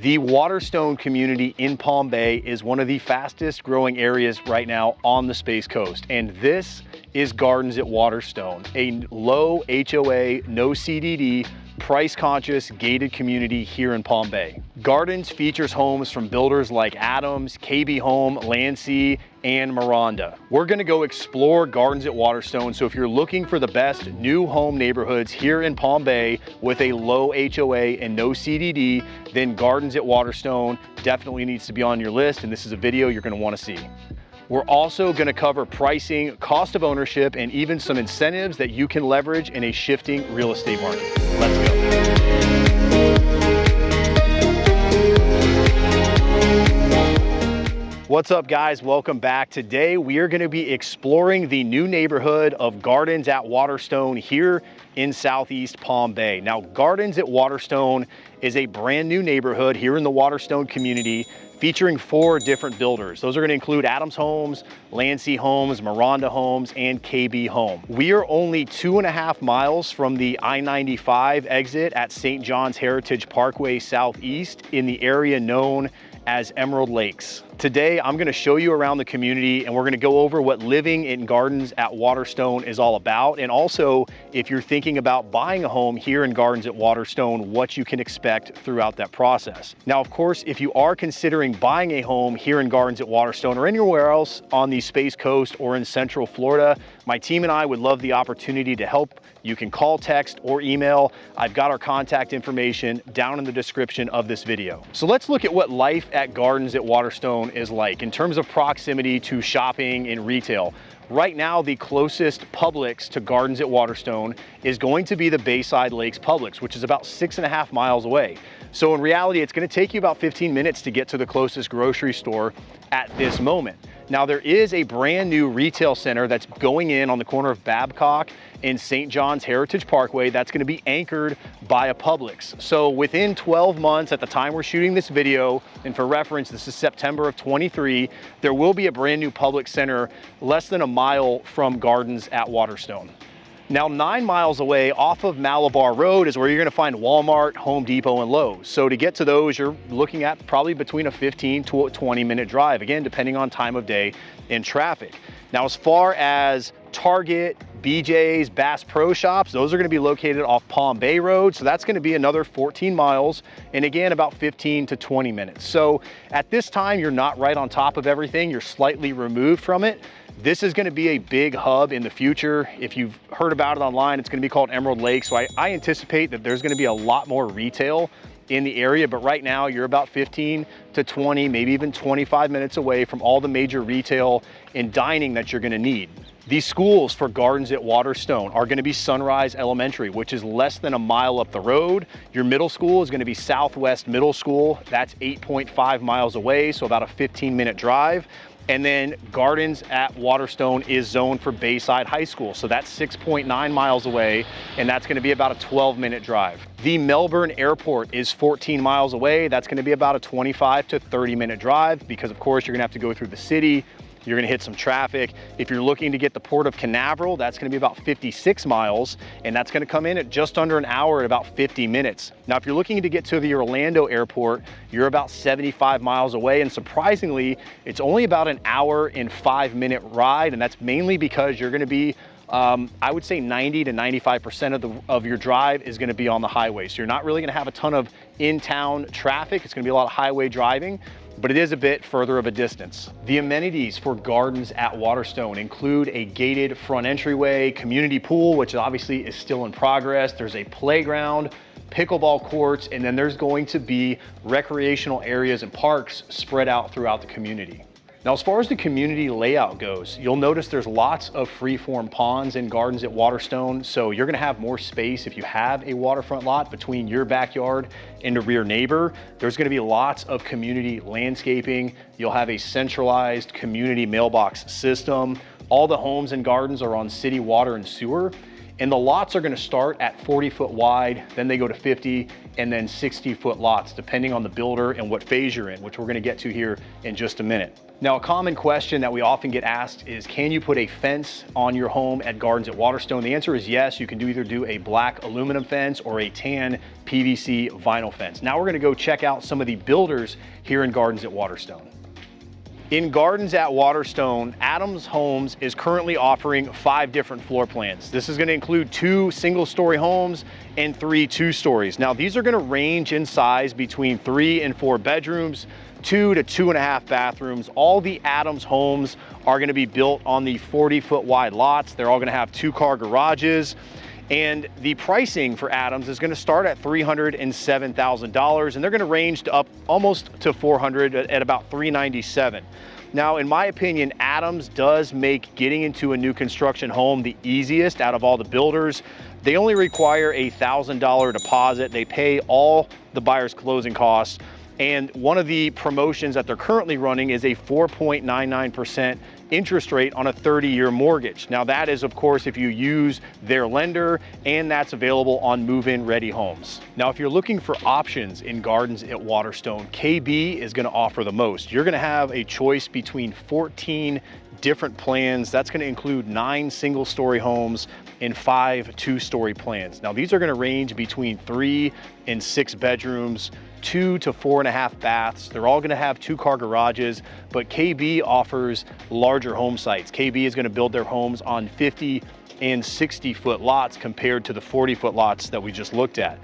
The Waterstone community in Palm Bay is one of the fastest growing areas right now on the Space Coast. And this is Gardens at Waterstone, a low HOA, no CDD, price-conscious, gated community here in Palm Bay. Gardens features homes from builders like Adams, KB Home, Landsea, and Maronda. We're gonna go explore Gardens at Waterstone, so if you're looking for the best new home neighborhoods here in Palm Bay with a low HOA and no CDD, then Gardens at Waterstone definitely needs to be on your list, and this is a video you're gonna wanna see. We're also gonna cover pricing, cost of ownership, and even some incentives that you can leverage in a shifting real estate market. Let's go. What's up, guys? Welcome back. Today, we are gonna be exploring the new neighborhood of Gardens at Waterstone here in Southeast Palm Bay. Now, Gardens at Waterstone is a brand new neighborhood here in the Waterstone community, featuring 4 different builders. Those are gonna include Adams Homes, Landsea Homes, Maronda Homes, and KB Home. We are only 2.5 miles from the I-95 exit at St. John's Heritage Parkway Southeast in the area known as Emerald Lakes. Today, I'm gonna show you around the community and we're gonna go over what living in Gardens at Waterstone is all about. And also, if you're thinking about buying a home here in Gardens at Waterstone, what you can expect throughout that process. Now, of course, if you are considering buying a home here in Gardens at Waterstone or anywhere else on the Space Coast or in Central Florida, my team and I would love the opportunity to help. You can call, text, or email. I've got our contact information down in the description of this video. So let's look at what life at Gardens at Waterstone is like in terms of proximity to shopping and retail. Right now, the closest Publix to Gardens at Waterstone is going to be the Bayside Lakes Publix, which is about 6.5 miles away. So in reality, it's gonna take you about 15 minutes to get to the closest grocery store at this moment. Now, there is a brand new retail center that's going in on the corner of Babcock and St. John's Heritage Parkway that's gonna be anchored by a Publix. So within 12 months at the time we're shooting this video, and for reference, this is September of 23, there will be a brand new Publix center less than a mile from Gardens at Waterstone. Now, 9 miles away off of Malabar Road is where you're gonna find Walmart, Home Depot, and Lowe's. So to get to those, you're looking at probably between a 15 to a 20-minute drive, again, depending on time of day and traffic. Now, as far as Target, BJ's, Bass Pro Shops, those are gonna be located off Palm Bay Road. So that's gonna be another 14 miles, and again, about 15 to 20 minutes. So at this time, you're not right on top of everything, you're slightly removed from it. This is gonna be a big hub in the future. If you've heard about it online, it's gonna be called Emerald Lake. So I anticipate that there's gonna be a lot more retail in the area, but right now you're about 15 to 20, maybe even 25 minutes away from all the major retail and dining that you're gonna need. These schools for Gardens at Waterstone are gonna be Sunrise Elementary, which is less than a mile up the road. Your middle school is gonna be Southwest Middle School. That's 8.5 miles away, so about a 15-minute drive. And then Gardens at Waterstone is zoned for Bayside High School. So that's 6.9 miles away, and that's gonna be about a 12-minute drive. The Melbourne Airport is 14 miles away. That's gonna be about a 25 to 30-minute drive because, of course, you're gonna have to go through the city. You're gonna hit some traffic. If you're looking to get the Port of Canaveral, that's gonna be about 56 miles, and that's gonna come in at just under an hour at about 50 minutes. Now, if you're looking to get to the Orlando airport, you're about 75 miles away, and surprisingly, it's only about an hour and 5-minute ride, and that's mainly because you're gonna be I would say 90 to 95% of your drive is gonna be on the highway. So you're not really gonna have a ton of in-town traffic. It's gonna be a lot of highway driving, but it is a bit further of a distance. The amenities for Gardens at Waterstone include a gated front entryway, community pool, which obviously is still in progress. There's a playground, pickleball courts, and then there's going to be recreational areas and parks spread out throughout the community. Now, as far as the community layout goes, you'll notice there's lots of free-form ponds in Gardens at Waterstone, so you're gonna have more space if you have a waterfront lot between your backyard and a rear neighbor. There's gonna be lots of community landscaping. You'll have a centralized community mailbox system. All the homes and gardens are on city water and sewer. And the lots are gonna start at 40-foot wide, then they go to 50, and then 60-foot lots, depending on the builder and what phase you're in, which we're gonna get to here in just a minute. Now, a common question that we often get asked is, can you put a fence on your home at Gardens at Waterstone? The answer is yes. You can either do a black aluminum fence or a tan PVC vinyl fence. Now we're gonna go check out some of the builders here in Gardens at Waterstone. In Gardens at Waterstone, Adams Homes is currently offering 5 different floor plans. This is going to include 2 single-story homes and 3 two-stories. Now, these are going to range in size between 3 and 4 bedrooms, 2 to 2.5 bathrooms. All the Adams homes are going to be built on the 40-foot wide lots. They're all going to have 2-car garages. And the pricing for Adams is going to start at $307,000, and they're going to range to up almost to $400,000 at about $397,000. Now, in my opinion, Adams does make getting into a new construction home the easiest out of all the builders. They only require a $1,000 deposit. They pay all the buyer's closing costs. And one of the promotions that they're currently running is a 4.99% interest rate on a 30-year mortgage. Now that is, of course, if you use their lender, and that's available on move-in ready homes. Now, if you're looking for options in Gardens at Waterstone, KB is gonna offer the most. You're gonna have a choice between 14 different plans. That's gonna include 9 single-story homes and 5 two-story plans. Now, these are gonna range between 3 and 6 bedrooms, 2 to 4.5 baths. They're all gonna have 2-car garages, but KB offers larger home sites. KB is gonna build their homes on 50 and 60-foot lots compared to the 40-foot lots that we just looked at.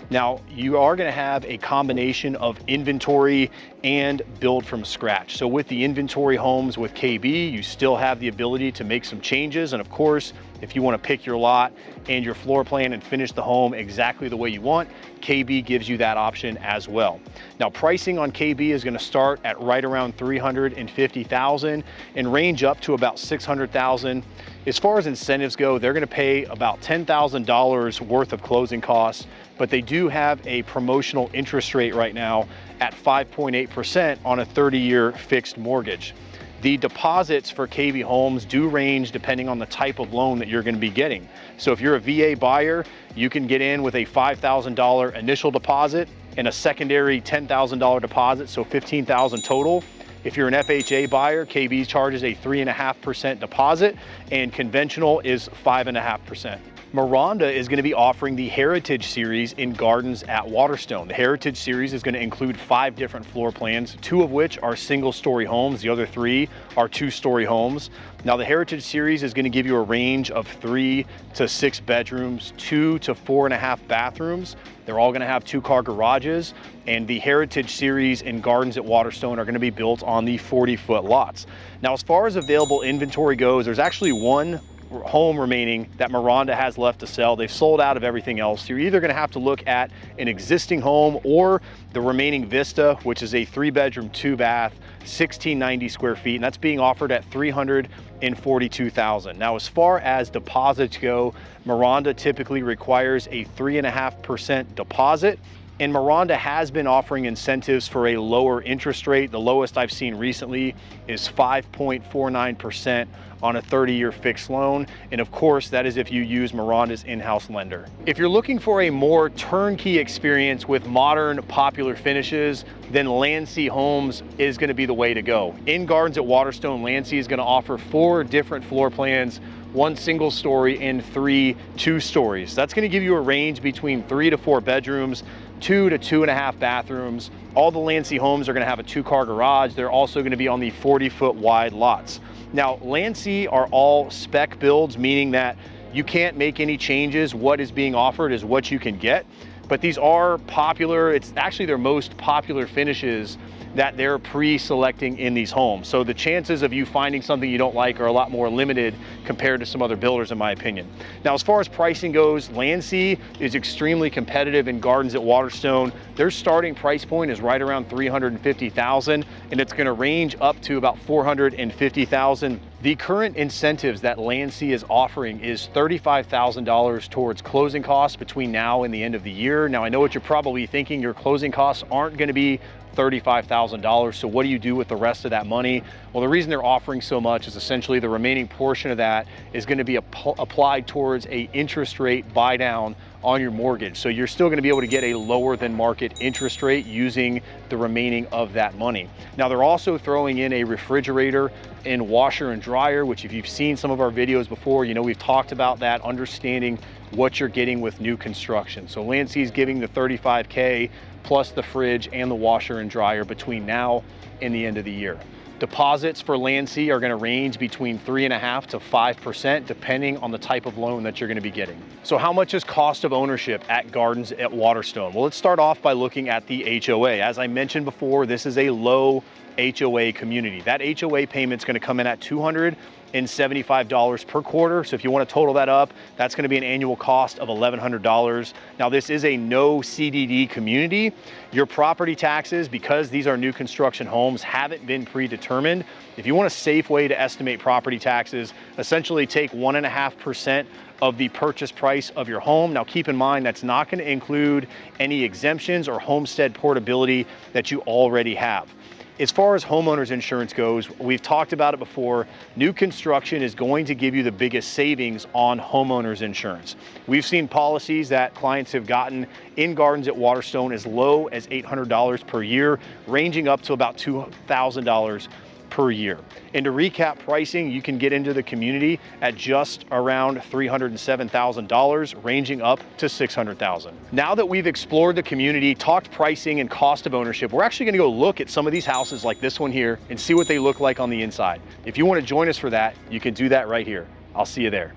Now, you are gonna have a combination of inventory and build from scratch. So with the inventory homes with KB, you still have the ability to make some changes. And of course, if you wanna pick your lot and your floor plan and finish the home exactly the way you want, KB gives you that option as well. Now, pricing on KB is gonna start at right around $350,000 and range up to about $600,000. As far as incentives go, they're gonna pay about $10,000 worth of closing costs, but they do have a promotional interest rate right now at 5.8% on a 30-year fixed mortgage. The deposits for KB homes do range depending on the type of loan that you're going to be getting. So if you're a VA buyer, you can get in with a $5,000 initial deposit and a secondary $10,000 deposit, so $15,000 total. If you're an FHA buyer, KB charges a 3.5% deposit, and conventional is 5.5%. Maronda is going to be offering the Heritage Series in Gardens at Waterstone. The Heritage Series is going to include 5 different floor plans, 2 of which are single-story homes. The other 3 are 2-story homes. Now, the Heritage Series is going to give you a range of 3 to 6 bedrooms, 2 to 4.5 bathrooms. They're all going to have 2-car garages, and the Heritage Series in Gardens at Waterstone are going to be built on the 40-foot lots. Now, as far as available inventory goes, there's actually 1 home remaining that Maronda has left to sell. They've sold out of everything else. You're either going to have to look at an existing home or the remaining Vista, which is a 3-bedroom, 2-bath, 1,690 square feet, and that's being offered at $342,000. Now, as far as deposits go, Maronda typically requires a 3.5% deposit. And Maronda has been offering incentives for a lower interest rate. The lowest I've seen recently is 5.49% on a 30-year fixed loan. And of course, that is if you use Maronda's in-house lender. If you're looking for a more turnkey experience with modern, popular finishes, then Landsea Homes is gonna be the way to go. In Gardens at Waterstone, Landsea is gonna offer 4 different floor plans, 1 single story and 3 two-stories. That's gonna give you a range between 3 to 4 bedrooms, 2 to 2.5 bathrooms. All the Landsea homes are gonna have a 2-car garage. They're also gonna be on the 40-foot wide lots. Now, Landsea are all spec builds, meaning that you can't make any changes. What is being offered is what you can get. But these are popular. It's actually their most popular finishes that they're pre-selecting in these homes. So the chances of you finding something you don't like are a lot more limited compared to some other builders, in my opinion. Now, as far as pricing goes, Landsea is extremely competitive in Gardens at Waterstone. Their starting price point is right around $350,000, and it's gonna range up to about $450,000 The current incentives that Landsea is offering is $35,000 towards closing costs between now and the end of the year. Now, I know what you're probably thinking, your closing costs aren't going to be $35,000. So what do you do with the rest of that money? Well, the reason they're offering so much is essentially the remaining portion of that is going to be applied towards a interest rate buy down on your mortgage. So you're still going to be able to get a lower than market interest rate using the remaining of that money. Now, they're also throwing in a refrigerator and washer and dryer, which if you've seen some of our videos before, you know, we've talked about that, understanding what you're getting with new construction. So Landsea is giving the $35K plus the fridge and the washer and dryer between now and the end of the year. Deposits for Landsea are going to range between 3.5% to 5%, depending on the type of loan that you're going to be getting. So how much is cost of ownership at Gardens at Waterstone? Well, let's start off by looking at the HOA. As I mentioned before, this is a low HOA community. That HOA payment's going to come in at $275 per quarter. So if you want to total that up, that's going to be an annual cost of $1,100. Now, this is a no CDD community. Your property taxes, because these are new construction homes, haven't been predetermined. If you want a safe way to estimate property taxes, essentially take 1.5% of the purchase price of your home. Now, keep in mind, that's not going to include any exemptions or homestead portability that you already have. As far as homeowners insurance goes, we've talked about it before, new construction is going to give you the biggest savings on homeowners insurance. We've seen policies that clients have gotten in Gardens at Waterstone as low as $800 per year, ranging up to about $2,000 per year. And to recap pricing, you can get into the community at just around $307,000, ranging up to $600,000. Now that we've explored the community, talked pricing and cost of ownership, we're actually gonna go look at some of these houses like this one here and see what they look like on the inside. If you wanna join us for that, you can do that right here. I'll see you there.